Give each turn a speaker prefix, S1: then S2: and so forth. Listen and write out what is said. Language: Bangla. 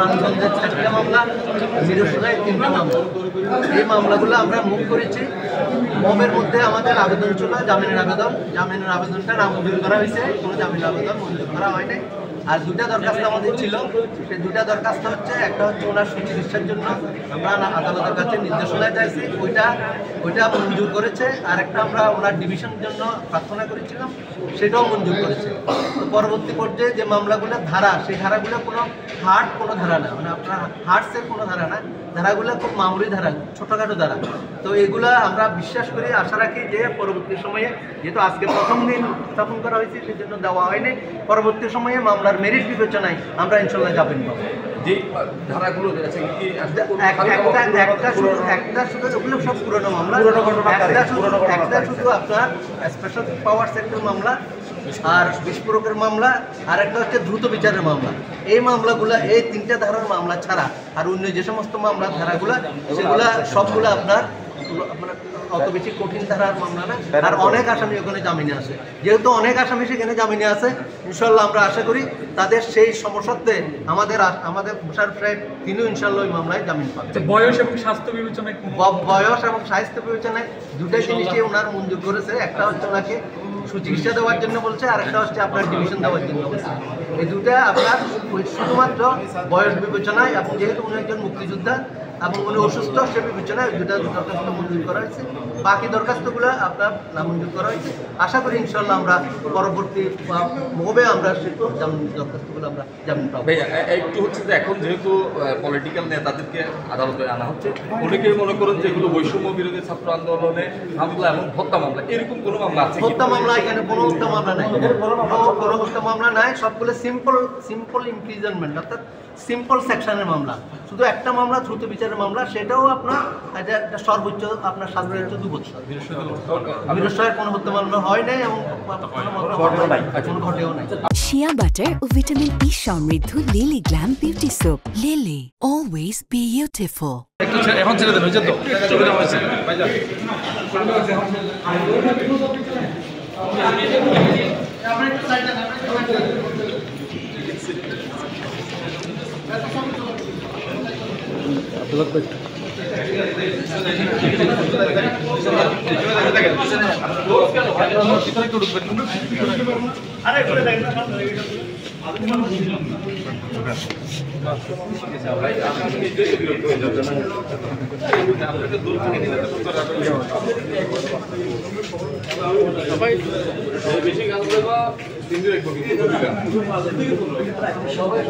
S1: নারায়ণগঞ্জের 4টা মামলা, মিরসরাই 3টা মামলা। এই মামলাগুলো আমরা মুভ করেছি। মবের মধ্যে আমাদের আবেদন ছিল জামিনের আবেদনটা নামঞ্জুর করা হয়েছে, কোনো জামিনের আবেদন মঞ্জুর করা হয়নি। আর 2টা দরখাস্ত আমাদের ছিল, সেই 2টা দরখাস্ত হচ্ছে, একটা হচ্ছে ওনার সুচিকিৎসার জন্য আমরা আদালতের কাছে নির্দেশনা চাইছি, ওইটা মঞ্জুর করেছে। আর একটা আমরা ওনার ডিভিশনের জন্য প্রার্থনা করেছিলাম, সেটাও মঞ্জুর করেছে। তো পরবর্তী পর্যায়ে যে মামলাগুলো ধারা, সেই ধারাগুলো কোনো কোনো ধারা না, মানে আপনার হার্টসের কোনো ধারা না, ধারাগুলো খুব মামুলি ধারা, ছোটোখাটো ধারা। তো এগুলা আমরা বিশ্বাস করি, আশা রাখি যে পরবর্তী সময়ে, যেহেতু আজকে প্রথম দিন স্থাপন করা হয়েছে, সেই জন্য দেওয়া হয়নি, পরবর্তী সময়ে মামলার মেরিট বিবেচনায় আমরা ইনশাল্লাহ যাবেন পাবো।
S2: যে ধারাগুলো
S1: একটা শুধু ওগুলো সব পুরোনো মামলা, একটা শুধু আপনার স্পেশাল পাওয়ার সেক্টর মামলা, আর বিস্ফোরকের মামলা, আর একটা হচ্ছে দ্রুত বিচারের মামলা। এই মামলাগুলো, এই 3টা ধারার মামলা ছাড়া আর অন্য যে সমস্ত মামলা ধারাগুলো, সেগুলা সবগুলো আপনার অত বেশি কঠিন ধারার মামলা না। আর অনেক আসামি ওখানে জামিনে আছে, যেহেতু অনেক আসামি সেখানে জামিনে আছে, ইনশাল্লাহ আমরা আশা করি তাদের সেই সমস্যাতে আমাদের মোশাররফ সাহেব তিনিও ইনশাল্লাহ ওই মামলায় জামিন পাবেন।
S3: বয়স এবং স্বাস্থ্য বিবেচনায়
S1: দুটাই জিনিসই ওনার মঞ্জুর করেছে। একটা হচ্ছে ওনাকে সুচিকিৎসা দেওয়ার জন্য বলছে, আর একটা হচ্ছে আপনার ডিভিশন দেওয়ার জন্য বলছে। এই দুটা আপনার শুধুমাত্র বয়স বিবেচনায়, এবং যেহেতু উনি একজন মুক্তিযোদ্ধা এবং উনি অসুস্থ, সে বিবেচনায় দুটা দরখাস্ত মঞ্জুর করা হয়েছে। বাকি দরখাস্তগুলো আপনার নামঞ্জুর করা হয়েছে। আশা করি ইনশাল্লাহ আমরা পরবর্তী মুভে আমরা সেই দরখাস্তগুলো আমরা জামিন পাবো।
S2: একটু হচ্ছে যে এখন যেহেতু পলিটিক্যাল নেতাদেরকে আদালতে আনা হচ্ছে, অনেকেই মনে করেন যে এগুলো বৈষম্য বিরোধী ছাত্র আন্দোলনে মামলা এবং হত্যা মামলা, এরকম কোনো মামলা আছে?
S1: হত্যা মামলা এখানে কোনো হত্যা মামলা নাই, কোনো হত্যা মামলা নাই। সবগুলো সিম্পল ইমপ্রিজনমেন্ট, অর্থাৎ সিম্পল সেকশনের মামলা। শুধু একটা মামলা দ্রুত বিচারের মামলা, সেটাও আপনার এটা সর্বোচ্চ আপনার শাস্তি হচ্ছে 2 বছর। বীরস্বরের কোনো হত্যা মামলা হয় নাই এবং কোনো ঘটেও নাই।
S4: শিয়া বাটার ও ভিটামিন ই সমৃদ্ধ lily glam beauty soap. Lily, always beautiful.
S3: এখন ছেড়ে দেবে, তো ছবিটা হয়েছে।
S2: বেশি গান করবা তিন দিন সবাই